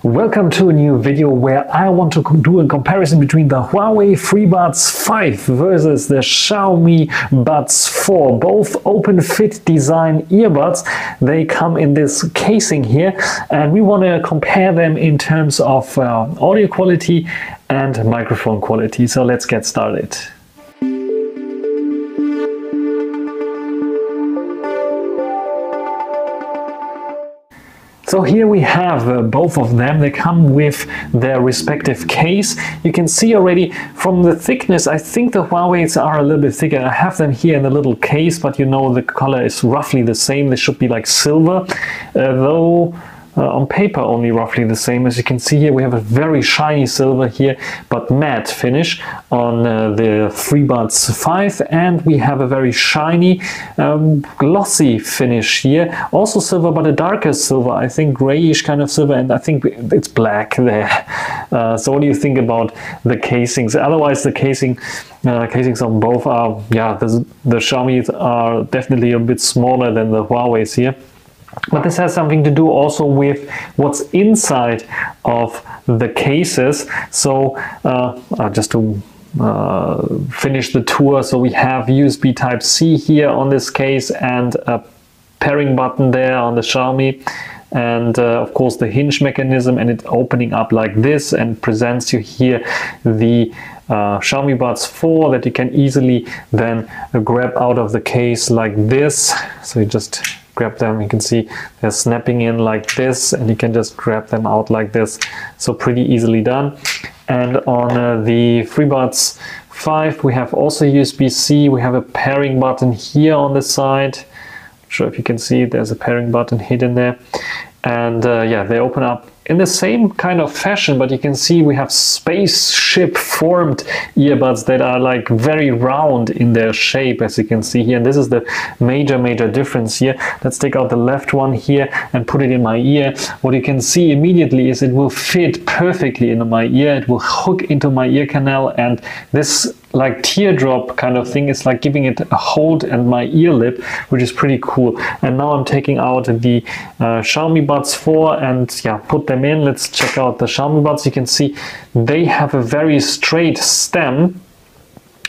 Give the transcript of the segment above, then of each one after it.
Welcome to a new video where I want to do a comparison between the Huawei FreeBuds 5 versus the Xiaomi Buds 4. Both open fit design earbuds. They come in this casing here and we want to compare them in terms of audio quality and microphone quality. So let's get started. So here we have both of them. They come with their respective case. You can see already from the thickness, I think the Huawei's are a little bit thicker. I have them here in the little case, but you know the color is roughly the same. They should be like silver, though on paper only roughly the same. As you can see here, we have a very shiny silver here, but matte finish on the FreeBuds 5, and we have a very shiny glossy finish here. Also silver, but a darker silver, I think grayish kind of silver, and I think it's black there. So what do you think about the casings? Otherwise the casings on both are, yeah, the Xiaomi are definitely a bit smaller than the Huawei's here. But this has something to do also with what's inside of the cases. So just to finish the tour, so we have USB Type-C here on this case and a pairing button there on the Xiaomi. And of course the hinge mechanism, and it opening up like this and presents you here the Xiaomi Buds 4 that you can easily then grab out of the case like this. So you just grab them, you can see they're snapping in like this, and you can just grab them out like this. So pretty easily done. And on the FreeBuds 5 we have also USB-C. We have a pairing button here on the side. Not sure if you can see, there's a pairing button hidden there. And yeah, they open up in the same kind of fashion, but you can see we have spaceship formed earbuds that are like very round in their shape, as you can see here. And this is the major difference here. Let's take out the left one here and put it in my ear. What you can see immediately is it will fit perfectly into my ear. It will hook into my ear canal, and this like teardrop kind of thing is like giving it a hold and my ear lip, which is pretty cool. And now I'm taking out the Xiaomi Buds 4 and yeah, put them in. Let's check out the Xiaomi Buds. You can see they have a very straight stem,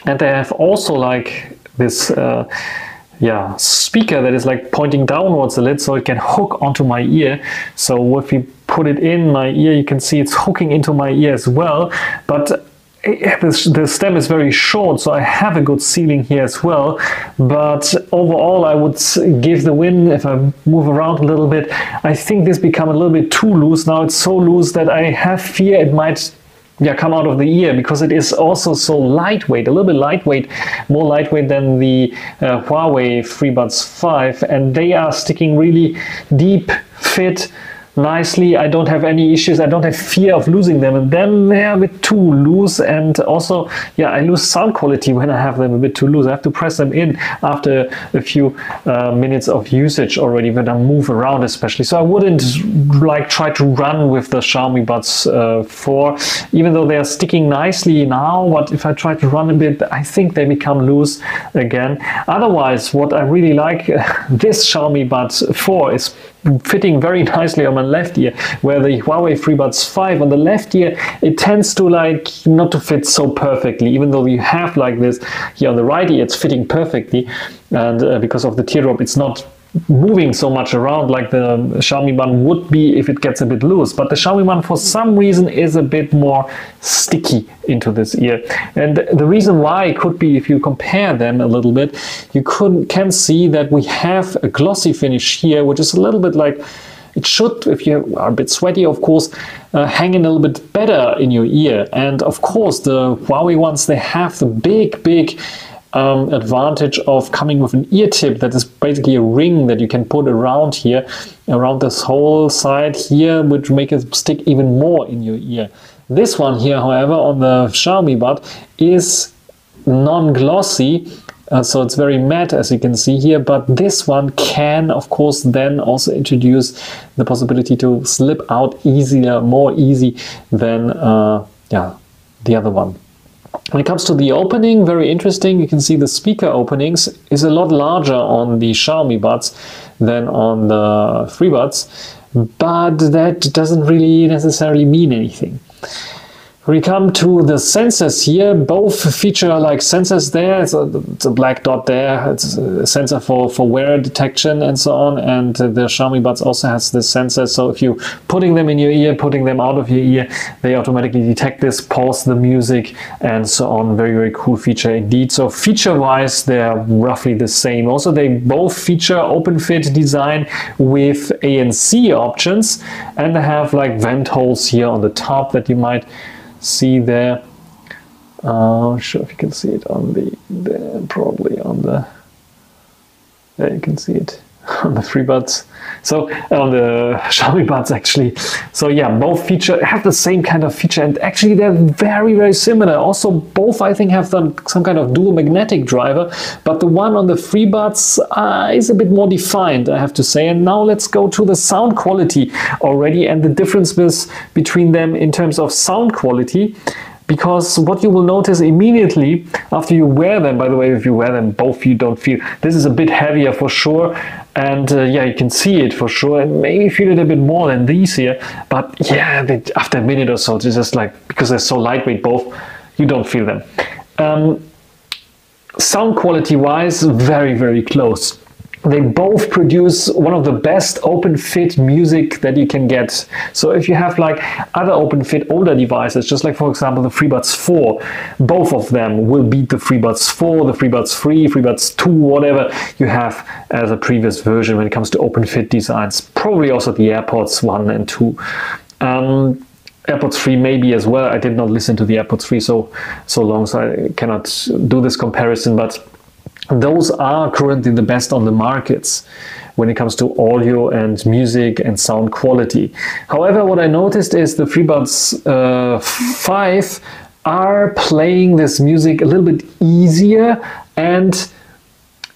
and they have also like this yeah, speaker that is like pointing downwards a little, so it can hook onto my ear. So if we put it in my ear, you can see it's hooking into my ear as well. But the stem is very short, so I have a good ceiling here as well. But overall I would give the win if I move around a little bit. I think this become a little bit too loose. Now it's so loose that I have fear it might come out of the ear, because it is also so lightweight, a little bit lightweight, more lightweight than the Huawei FreeBuds 5, and they are sticking really deep, fit nicely. I don't have any issues. I don't have fear of losing them, and then they're a bit too loose, and also yeah, I lose sound quality when I have them a bit too loose. I have to press them in after a few minutes of usage already when I move around especially. So I wouldn't like try to run with the Xiaomi Buds 4, even though they are sticking nicely now. But if I try to run a bit, I think they become loose again. Otherwise, what I really like, this Xiaomi Buds 4 is fitting very nicely on my left ear, where the Huawei FreeBuds 5 on the left ear, it tends to like not to fit so perfectly. Even though you have like this here on the right ear, it's fitting perfectly, and because of the teardrop, it's not moving so much around like the Xiaomi one would be if it gets a bit loose. But the Xiaomi one for some reason is a bit more sticky into this ear, and the reason why could be, if you compare them a little bit, you can see that we have a glossy finish here, which is a little bit like it should, if you are a bit sweaty, of course, hang in a little bit better in your ear. And of course the Huawei ones, they have the big advantage of coming with an ear tip that is basically a ring that you can put around here, around this whole side here, which make it stick even more in your ear. This one here, however, on the Xiaomi Bud is non-glossy, so it's very matte, as you can see here. But this one can of course then also introduce the possibility to slip out easier, more easy than yeah, the other one. When it comes to the opening, very interesting. You can see the speaker openings is a lot larger on the Xiaomi Buds than on the FreeBuds. but that doesn't really necessarily mean anything. When we come to the sensors here, both feature like sensors there. It's a black dot there. It's a sensor for wear detection and so on. And the Xiaomi Buds also has this sensor. So if you putting them in your ear, putting them out of your ear, they automatically detect this, pause the music and so on. Very, very cool feature indeed. So feature-wise, they're roughly the same. Also, they both feature open fit design with ANC options, and they have like vent holes here on the top that you might see there. Not sure if you can see it on probably on the, there you can see it on the FreeBuds. So on the Xiaomi Buds actually. So yeah, both have the same kind of feature, and actually they're very, very similar. Also, both I think have some kind of dual magnetic driver, but the one on the FreeBuds is a bit more defined, I have to say. And now let's go to the sound quality already and the differences between them in terms of sound quality. Because what you will notice immediately after you wear them, by the way, if you wear them both, you don't feel, this is a bit heavier for sure. And yeah, you can see it for sure, and maybe feel it a bit more than these here. But yeah, after a minute or so, it's just like, because they're so lightweight both, you don't feel them. Sound quality wise, very, very close. They both produce one of the best open fit music that you can get. So if you have like other open fit older devices, just like for example the FreeBuds 4, both of them will beat the FreeBuds 4, the FreeBuds 3, FreeBuds 2, whatever you have as a previous version when it comes to open fit designs. Probably also the AirPods 1 and 2. AirPods 3 maybe as well. I did not listen to the AirPods 3 so long, so I cannot do this comparison, but those are currently the best on the markets when it comes to audio and music and sound quality. However, what I noticed is the FreeBuds 5 are playing this music a little bit easier, and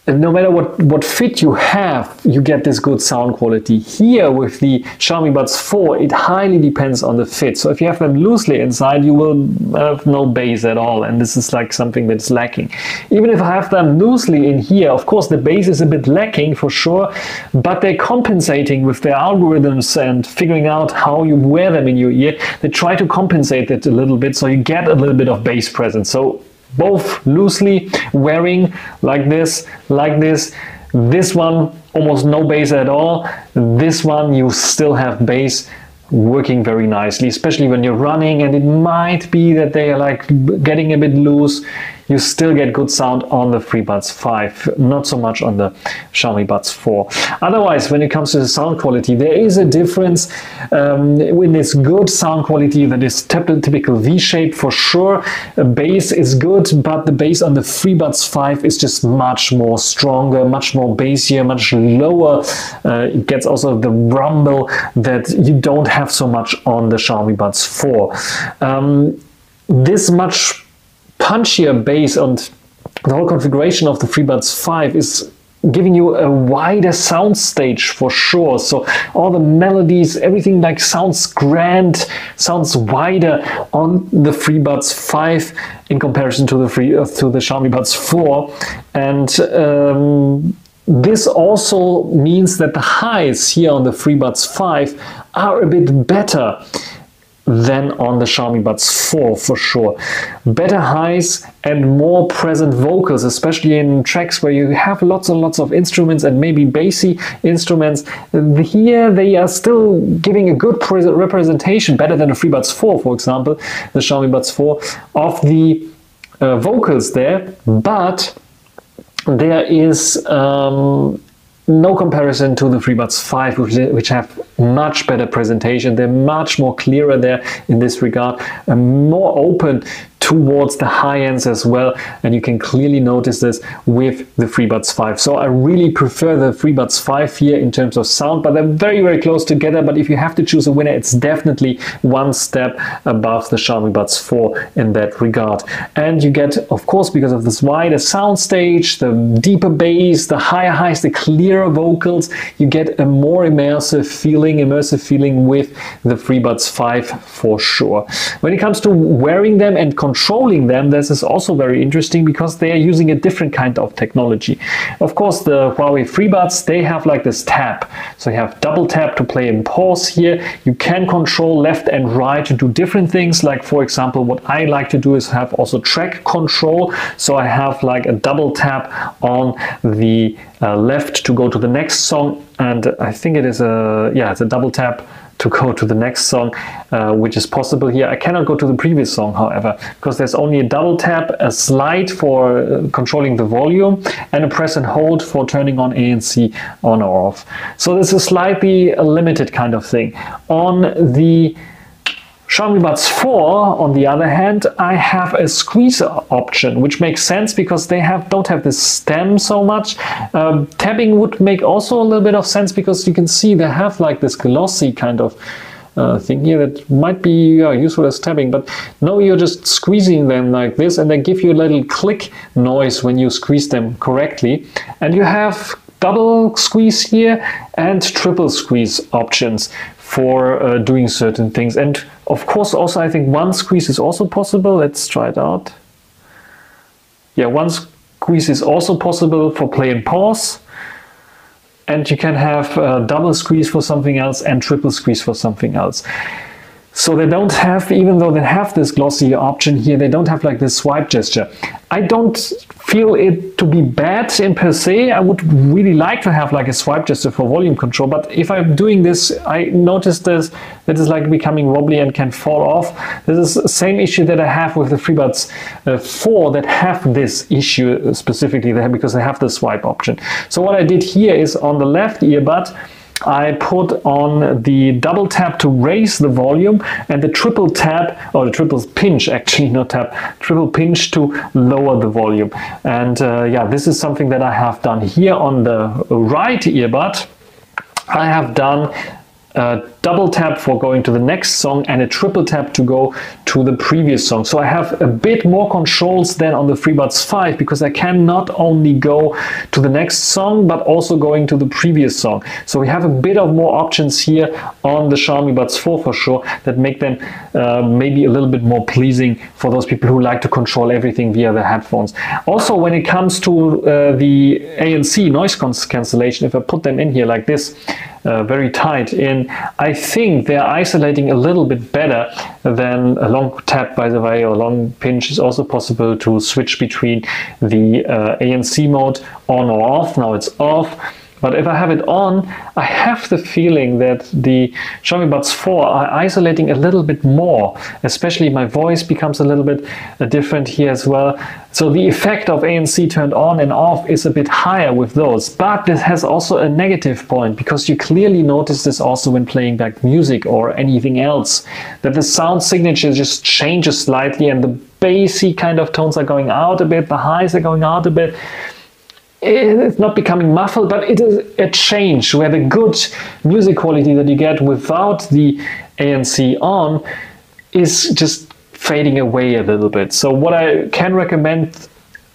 no matter what fit you have, you get this good sound quality. Here with the Xiaomi Buds 4, it highly depends on the fit. So if you have them loosely inside, you will have no bass at all, and this is like something that's lacking. Even if I have them loosely in here, of course the bass is a bit lacking for sure, but they're compensating with their algorithms and figuring out how you wear them in your ear. They try to compensate it a little bit, so you get a little bit of bass presence. So both loosely wearing like this, this one almost no bass at all, this one you still have bass working very nicely, especially when you're running and it might be that they are like getting a bit loose. You still get good sound on the FreeBuds 5, not so much on the Xiaomi Buds 4. Otherwise, when it comes to the sound quality, there is a difference in this good sound quality that is typical V-shape for sure. Bass is good, but the bass on the FreeBuds 5 is just much more stronger, much more bassier, much lower. It gets also the rumble that you don't have so much on the Xiaomi Buds 4. This much punchier bass and the whole configuration of the FreeBuds 5 is giving you a wider sound stage for sure. So all the melodies, everything like sounds grand, sounds wider on the FreeBuds 5 in comparison to the Xiaomi Buds 4. And this also means that the highs here on the FreeBuds 5 are a bit better than on the Xiaomi Buds 4 for sure. Better highs and more present vocals, especially in tracks where you have lots and lots of instruments and maybe bassy instruments. Here they are still giving a good representation, better than the FreeBuds 4, for example, the Xiaomi Buds 4, of the vocals there, but there is no comparison to the FreeBuds 5, which have much better presentation. They're much more clearer there in this regard, and more open towards the high ends as well, and you can clearly notice this with the FreeBuds 5. So I really prefer the FreeBuds 5 here in terms of sound, but they're very, very close together. But if you have to choose a winner, it's definitely one step above the Xiaomi Buds 4 in that regard. And you get, of course, because of this wider sound stage, the deeper bass, the higher highs, the clearer vocals, you get a more immersive feeling with the FreeBuds 5 for sure. When it comes to wearing them and controlling controlling them, this is also very interesting because they are using a different kind of technology. Of course, the Huawei FreeBuds, they have like this tap. So you have double tap to play and pause here. You can control left and right to do different things. Like, for example, what I like to do is have also track control. So I have like a double tap on the left to go to the next song. And I think it is it's a double tap to go to the next song, which is possible here. I cannot go to the previous song, however, because there's only a double tap, a slide for controlling the volume, and a press and hold for turning on ANC on or off. So this is slightly a limited kind of thing. On the Xiaomi Buds 4, on the other hand, I have a squeeze option, which makes sense because they don't have this stem so much. Tapping would make also a little bit of sense because you can see they have like this glossy kind of thing here that might be useful as tapping, but no, you're just squeezing them like this and they give you a little click noise when you squeeze them correctly. And you have double squeeze here and triple squeeze options for doing certain things. And of course, also I think one squeeze is also possible. Let's try it out. Yeah, one squeeze is also possible for play and pause. And you can have double squeeze for something else and triple squeeze for something else. So they don't have, even though they have this glossy option here, they don't have like this swipe gesture. I don't feel it to be bad in per se. I would really like to have like a swipe gesture for volume control, but if I'm doing this, I notice this, that is like becoming wobbly and can fall off. This is the same issue that I have with the FreeBuds 4 that have this issue specifically there because they have the swipe option. So what I did here is on the left earbud, I put on the double tap to raise the volume and the triple tap, or the triple pinch actually, not tap, triple pinch to lower the volume. And this is something that I have done here on the right earbud. I have done a double tap for going to the next song and a triple tap to go to the previous song. So I have a bit more controls than on the FreeBuds 5 because I can not only go to the next song but also going to the previous song. So we have a bit of more options here on the Xiaomi Buds 4 for sure that make them maybe a little bit more pleasing for those people who like to control everything via the headphones. Also, when it comes to the ANC noise cancellation, if I put them in here like this, very tight in, I think they're isolating a little bit better than a long tap, by the way, or long pinch is also possible to switch between the ANC mode on or off. Now it's off. But if I have it on, I have the feeling that the Xiaomi Buds 4 are isolating a little bit more, especially my voice becomes a little bit different here as well. So the effect of ANC turned on and off is a bit higher with those. But this has also a negative point because you clearly notice this also when playing back music or anything else, that the sound signature just changes slightly and the bassy kind of tones are going out a bit, the highs are going out a bit. It's not becoming muffled, but it is a change where the good music quality that you get without the ANC on is just fading away a little bit. So what I can recommend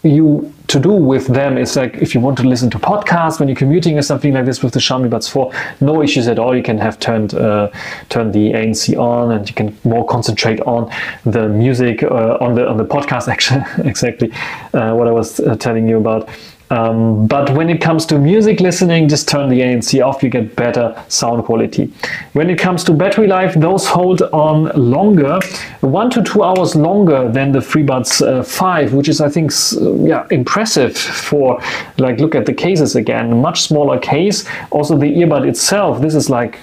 you to do with them is, like, if you want to listen to podcasts when you're commuting or something like this with the Xiaomi Buds 4, no issues at all. You can have turned the ANC on and you can more concentrate on the music, on the podcast actually, exactly what I was telling you about. But when it comes to music listening, just turn the ANC off, you get better sound quality. When it comes to battery life, those hold on longer, 1 to 2 hours longer than the FreeBuds 5, which is, I think, impressive for, like, look at the cases again, much smaller case. Also the earbud itself, this is like,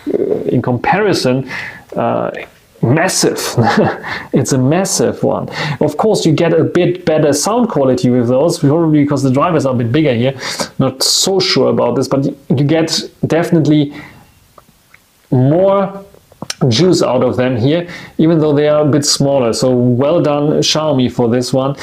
in comparison, massive. It's a massive one. Of course, you get a bit better sound quality with those, probably because the drivers are a bit bigger here. Not so sure about this, but you get definitely more juice out of them here, even though they are a bit smaller. So well done, Xiaomi, for this one.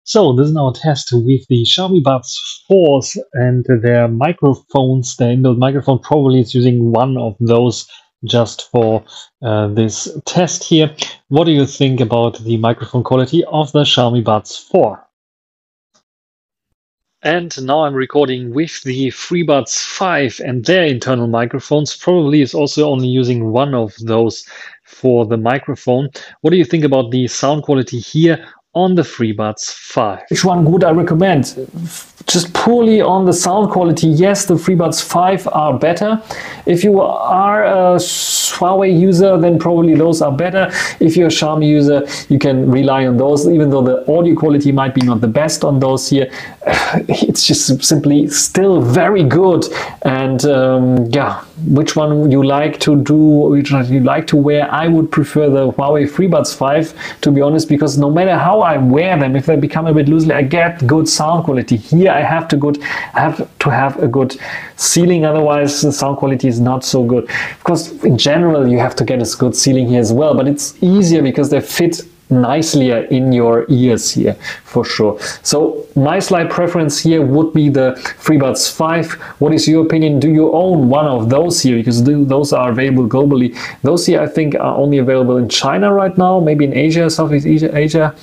So this is now a test with the Xiaomi Buds 4s and their microphones. The inbuilt microphone probably is using one of those just for this test here. What do you think about the microphone quality of the Xiaomi Buds 4? And now I'm recording with the FreeBuds 5 and their internal microphones. Probably is also only using one of those for the microphone. What do you think about the sound quality here on the FreeBuds 5? Which one would I recommend? Just purely on the sound quality, yes, the FreeBuds 5 are better. If you are a Huawei user, then probably those are better. If you're a Xiaomi user, you can rely on those, even though the audio quality might be not the best on those here. It's just simply still very good. And yeah, which one you like to do, which one you like to wear, I would prefer the Huawei FreeBuds 5, to be honest, because no matter how I wear them, if they become a bit loosely, I get good sound quality. Here I have to have a good ceiling, otherwise the sound quality is not so good. Of course, in general, you have to get a good ceiling here as well, but it's easier because they fit nicely in your ears here, for sure. So my slight preference here would be the FreeBuds 5. What is your opinion? Do you own one of those here? Because those are available globally. Those here I think are only available in China right now, maybe in Asia, Southeast Asia.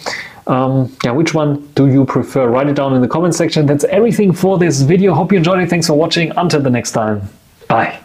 Yeah, which one do you prefer? Write it down in the comment section. That's everything for this video. Hope you enjoyed it. Thanks for watching. Until the next time. Bye.